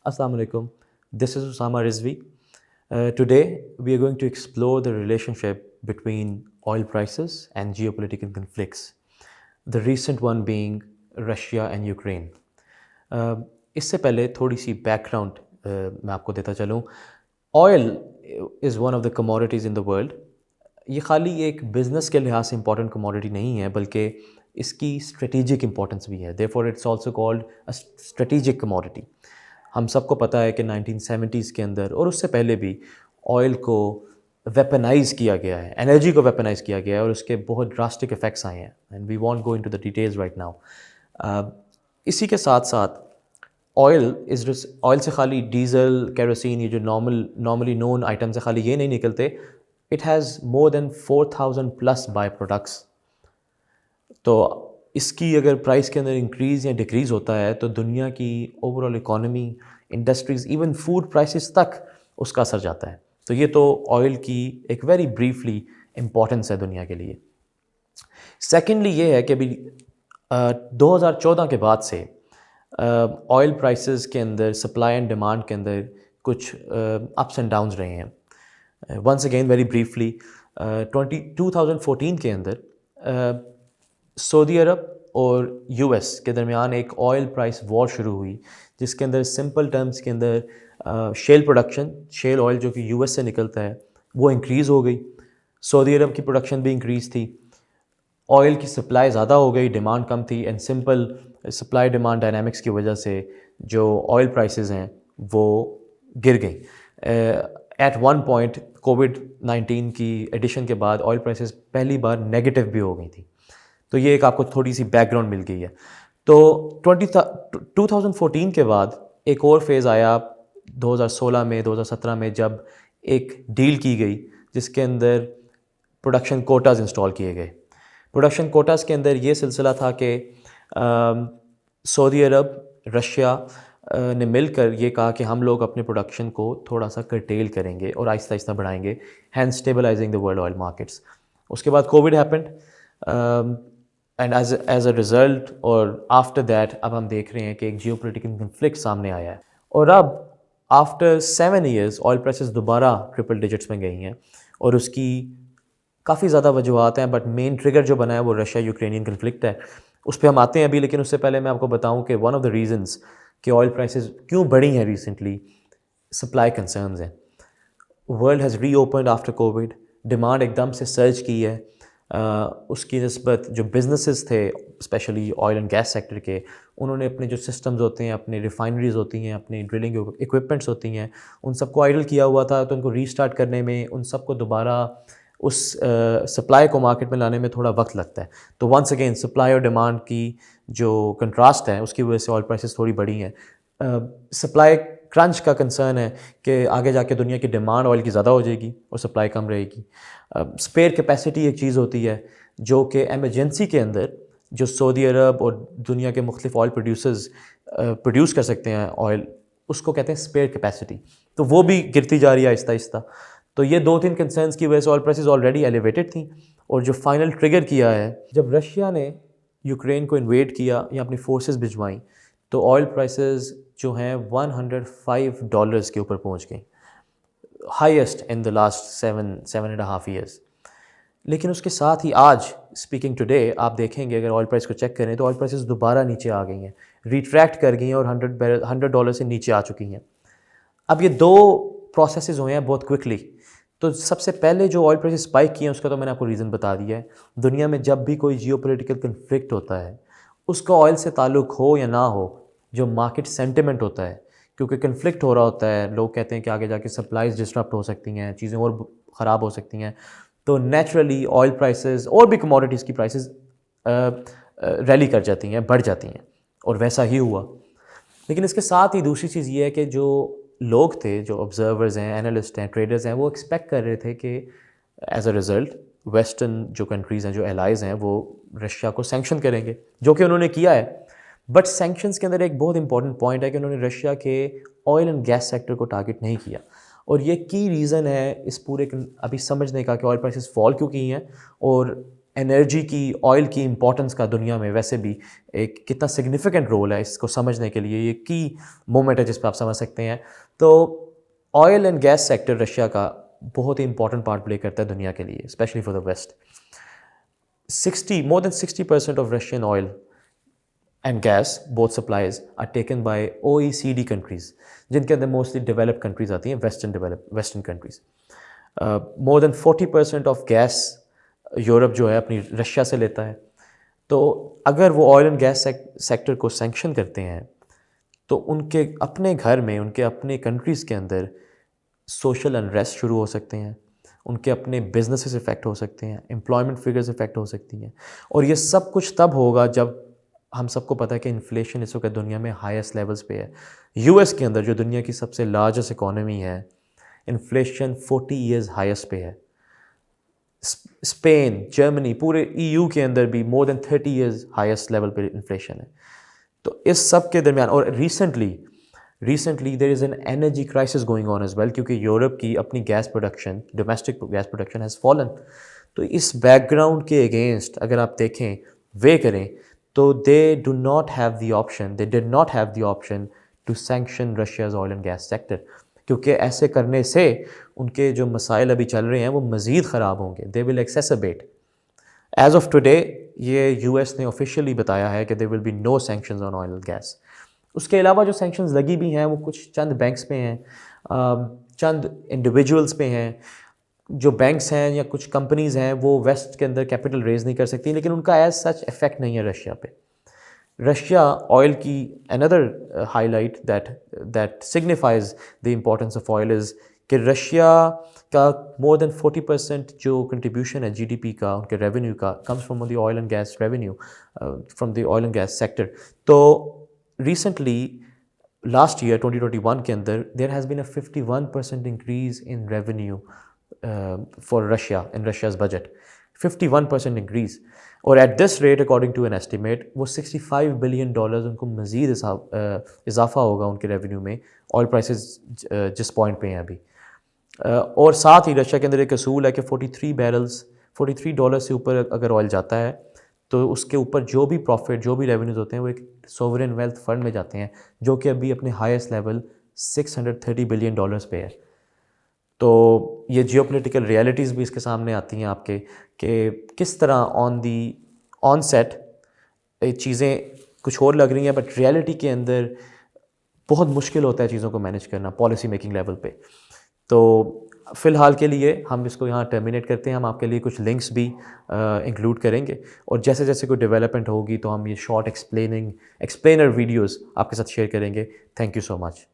Assalamu alaikum. This is Usama Rizvi. Today, we are going to explore the relationship between oil prices and geopolitical conflicts. The recent one being Russia and Ukraine. इससे पहले थोड़ी सी background मैं आपको देता चलूँ. Oil is one of the commodities in the world. ये खाली एक बिज़नेस के लिहाज से इंपॉर्टेंट कमोडिटी नहीं है, बल्कि इसकी स्ट्रेटेजिक इंपॉर्टेंस भी है. Therefore it's also called a strategic commodity. हम सबको पता है कि 1970s के अंदर और उससे पहले भी ऑयल को वेपनाइज़ किया गया है, एनर्जी को वेपनाइज़ किया गया है, और उसके बहुत ड्रास्टिक इफ़ेक्ट्स आए हैं. And we won't go into the details right now. इसी के साथ साथ ऑयल से खाली डीज़ल, केरोसिन, ये जो नॉर्मली नोन आइटम से खाली ये नहीं निकलते. It has more than 4000+ by products. तो इसकी अगर प्राइस के अंदर इंक्रीज़ या डिक्रीज़ होता है तो दुनिया की overall economy, industries, even food prices तक उसका असर जाता है. तो ये तो ऑयल की एक वेरी ब्रीफली इम्पॉर्टेंस है दुनिया के लिए. सेकेंडली ये है कि अभी 2014 के बाद से ऑयल प्राइसेस के अंदर सप्लाई एंड डिमांड के अंदर कुछ अप्स एंड डाउन्स रहे हैं. वंस अगेन वेरी ब्रीफली 2014 के अंदर सऊदी अरब और यूएस के दरमियान एक ऑयल प्राइस वॉर शुरू हुई, जिसके अंदर सिंपल टर्म्स के अंदर शेल प्रोडक्शन, शेल ऑयल जो कि यूएस से निकलता है, वो इंक्रीज़ हो गई. सऊदी अरब की प्रोडक्शन भी इंक्रीज़ थी. ऑयल की सप्लाई ज़्यादा हो गई, डिमांड कम थी, and simple supply demand dynamics की वजह से जो ऑयल प्राइसेस हैं वो गिर गई. एट वन पॉइंट कोविड-19 की एडिशन के बाद ऑयल प्राइसेस पहली बार नेगेटिव भी हो गई थी. तो ये एक आपको थोड़ी सी बैकग्राउंड मिल गई है. तो 2014 के बाद एक और फेज़ आया 2016 में, 2017 में, जब एक डील की गई जिसके अंदर प्रोडक्शन कोटाज इंस्टॉल किए गए. प्रोडक्शन कोटास के अंदर ये सिलसिला था कि सऊदी अरब, रशिया ने मिलकर ये कहा कि हम लोग अपने प्रोडक्शन को थोड़ा सा करटेल करेंगे और आहिस्ता आहिस्ता बढ़ाएंगे, hence stabilising the world oil markets. उसके बाद Covid happened, and as a result और आफ्टर दैट अब हम देख रहे हैं कि एक जियोपॉलिटिकल कन्फ्लिक्ट सामने आया है. और अब आफ्टर 7 years ऑयल प्राइसेस दोबारा ट्रिपल डिजिट्स में गई हैं, और उसकी काफ़ी ज़्यादा वजूहत हैं, बट मेन ट्रिगर जो बना है वो रशिया यूक्रेनियन कन्फ्लिक्ट है. उस पर हम आते हैं अभी, लेकिन उससे पहले मैं आपको बताऊं कि वन ऑफ द रीज़न्स कि ऑयल प्राइसेस क्यों बढ़ी हैं रिसेंटली, सप्लाई कंसर्न्स हैं. वर्ल्ड हैज़ री ओपनड आफ्टर कोविड, डिमांड एकदम से सर्ज की है. उसकी नस्बत जो बिजनेसेस थे, specially oil and gas sector के, उन्होंने अपने जो सिस्टम्स होते हैं, अपने रिफाइनरीज होती हैं, अपनी ड्रिलिंग इक्विपमेंट्स होती हैं, उन सबको आइडल किया हुआ था. तो उनको रीस्टार्ट करने में, उन सबको दोबारा उस सप्लाई को मार्केट में लाने में थोड़ा वक्त लगता है. तो वंस अगेन सप्लाई और डिमांड की जो कंट्रास्ट है उसकी वजह से ऑयल प्राइसेस थोड़ी बढ़ी हैं. सप्लाई क्रंच का कंसर्न है कि आगे जाके दुनिया की डिमांड ऑयल की ज़्यादा हो जाएगी और सप्लाई कम रहेगी. स्पेयर कैपेसिटी एक चीज़ होती है जो कि एमरजेंसी के अंदर जो सऊदी अरब और दुनिया के मुख्तलिफ ऑयल प्रोड्यूसर्स प्रोड्यूस कर सकते हैं ऑयल, उसको कहते हैं स्पेयर कैपेसिटी. तो वो भी गिरती जा रही है आहिस्ता आहिस्ता. तो ये 2-3 कंसर्न्स की वजह से ऑयल प्राइसेस ऑलरेडी एलिवेटेड थी. और जो फाइनल ट्रिगर किया है, जब रशिया ने यूक्रेन को इन्वेड किया या अपनी फोर्सेस भिजवाई, तो ऑयल प्राइसेस जो हैं $105 के ऊपर पहुंच गई, highest in the last 7.5 years. लेकिन उसके साथ ही आज, स्पीकिंग टुडे, आप देखेंगे अगर ऑयल प्राइस को चेक करें तो ऑयल प्राइसेस दोबारा नीचे आ गई हैं, रिट्रैक्ट कर गई हैं और $100 से नीचे आ चुकी हैं. अब ये दो प्रोसेसेस हुए हैं बहुत क्विकली. तो सबसे पहले जो ऑयल प्राइसेस स्पाइक किए हैं उसका तो मैंने आपको रीज़न बता दिया है. दुनिया में जब भी कोई जियोपॉलिटिकल कन्फ्लिक्ट होता है, उसका ऑयल से ताल्लुक़ हो या ना हो, जो मार्केट सेंटिमेंट होता है, क्योंकि कन्फ्लिक्ट हो रहा होता है, लोग कहते हैं कि आगे जाके सप्लाईज डिस्टरप्ट हो सकती हैं, चीज़ें और ख़राब हो सकती हैं, तो नेचुरली ऑयल प्राइसेस और भी कमोडिटीज़ की प्राइसेस रैली कर जाती हैं, बढ़ जाती हैं. और वैसा ही हुआ. लेकिन इसके साथ ही दूसरी चीज़ ये है कि जो लोग थे, जो ऑब्जर्वर्स हैं, एनालिस्ट हैं, ट्रेडर्स हैं, वो एक्सपेक्ट कर रहे थे कि एज अ रिज़ल्ट वेस्टर्न जो कंट्रीज़ हैं, जो एलाइज़ हैं, वो रशिया को सैंक्शन करेंगे, जो कि उन्होंने किया है. बट सैंक्शंस के अंदर एक बहुत इंपॉर्टेंट पॉइंट है कि उन्होंने रशिया के ऑयल एंड गैस सेक्टर को टारगेट नहीं किया. और ये की रीज़न है इस पूरे अभी समझने का कि ऑयल प्राइसेस फॉल क्यों की हैं और انرجی کی آئل کی امپورٹنس کا دنیا میں ویسے بھی ایک کتنا سگنیفیکنٹ رول ہے اس کو سمجھنے کے لیے، یہ کی مومنٹ ہے جس پہ آپ سمجھ سکتے ہیں. تو oil and gas sector Russia کا بہت ہی امپورٹنٹ پارٹ پلے کرتا ہے دنیا کے لیے، especially for the west. more than 60% of Russian oil and gas, both supplies, are taken by OECD countries, جن کے اندر موسٹلی ڈیولپڈ کنٹریز آتی ہیں، western countries. More than 40% of gas Europe جو ہے اپنی رشیا سے لیتا ہے. تو اگر وہ آئل اینڈ گیس سیکٹر کو سینکشن کرتے ہیں تو ان کے اپنے گھر میں، ان کے اپنے کنٹریز کے اندر سوشل انریسٹ شروع ہو سکتے ہیں، ان کے اپنے بزنسز افیکٹ ہو سکتے ہیں، امپلائمنٹ فگرز افیکٹ ہو سکتی ہیں. اور یہ سب کچھ تب ہوگا جب ہم سب کو پتہ ہے کہ انفلیشن اس وقت دنیا میں ہائیسٹ لیولز پہ ہے. یو ایس کے اندر جو دنیا کی سب سے لارجسٹ اکانومی ہے، انفلیشن 40 ایئرز ہائیسٹ پہ ہے. اسپین، جرمنی، پورے ای یو کے اندر بھی more than 30 years highest level پہ انفلیشن ہے. تو اس سب کے درمیان، اور recently there is an energy crisis going on as well, کیونکہ یورپ کی اپنی gas production, domestic gas production has fallen. تو اس بیک گراؤنڈ کے اگینسٹ اگر آپ دیکھیں، وے کریں، تو they did not have the option to sanction Russia's oil and gas sector, کیونکہ ایسے کرنے سے ان کے جو مسائل ابھی چل رہے ہیں وہ مزید خراب ہوں گے. They will exacerbate. As of today یہ یو ایس نے آفیشیلی بتایا ہے کہ there will be no sanctions on oil and gas. اس کے علاوہ جو سینکشنز لگی بھی ہیں وہ کچھ چند بینکس پہ ہیں، چند انڈیویجولس پہ ہیں. جو بینکس ہیں یا کچھ کمپنیز ہیں وہ ویسٹ کے اندر کیپٹل ریز نہیں کر سکتی، لیکن ان کا ایز سچ افیکٹ نہیں ہے رشیا پہ. رشیا آئل کی اندر highlight that signifies the importance of oil is کہ رشیا کا مور دین 40% جو کنٹریبیوشن ہے جی ڈی پی کا، ان کے ریونیو کا، comes from the oil and gas revenue, from the oil and gas sector. تو ریسنٹلی لاسٹ ایئر 2021 کے اندر there has been a 51% increase in revenue for Russia in Russia's budget. 51% increase. اور at this rate according to an estimate وہ $65 billion ان کو مزید اضافہ ہوگا ان کے ریونیو میں، آئل پرائسز جس پوائنٹ پہ ہیں ابھی. اور ساتھ ہی رشیا کے اندر ایک اصول ہے کہ $43 سے اوپر اگر آئل جاتا ہے تو اس کے اوپر جو بھی پروفٹ، جو بھی ریونیوز ہوتے ہیں وہ ایک سوورن ویلتھ فنڈ میں جاتے ہیں، جو کہ ابھی اپنے ہائیسٹ لیول $630 بلین پہ ہے. تو یہ جیو پولیٹیکل ریئلٹیز بھی اس کے سامنے آتی ہیں آپ کے، کہ کس طرح آن سیٹ چیزیں کچھ اور لگ رہی ہیں، بٹ ریئلٹی کے اندر بہت مشکل ہوتا ہے چیزوں کو مینیج کرنا پالیسی میکنگ لیول پہ. تو فی الحال کے لیے ہم اس کو یہاں ٹرمینیٹ کرتے ہیں. ہم آپ کے لیے کچھ لنکس بھی انکلوڈ کریں گے، اور جیسے جیسے کوئی ڈیولپمنٹ ہوگی تو ہم یہ شارٹ ایکسپلینر ویڈیوز آپ کے ساتھ شیئر کریں گے. Thank you so much.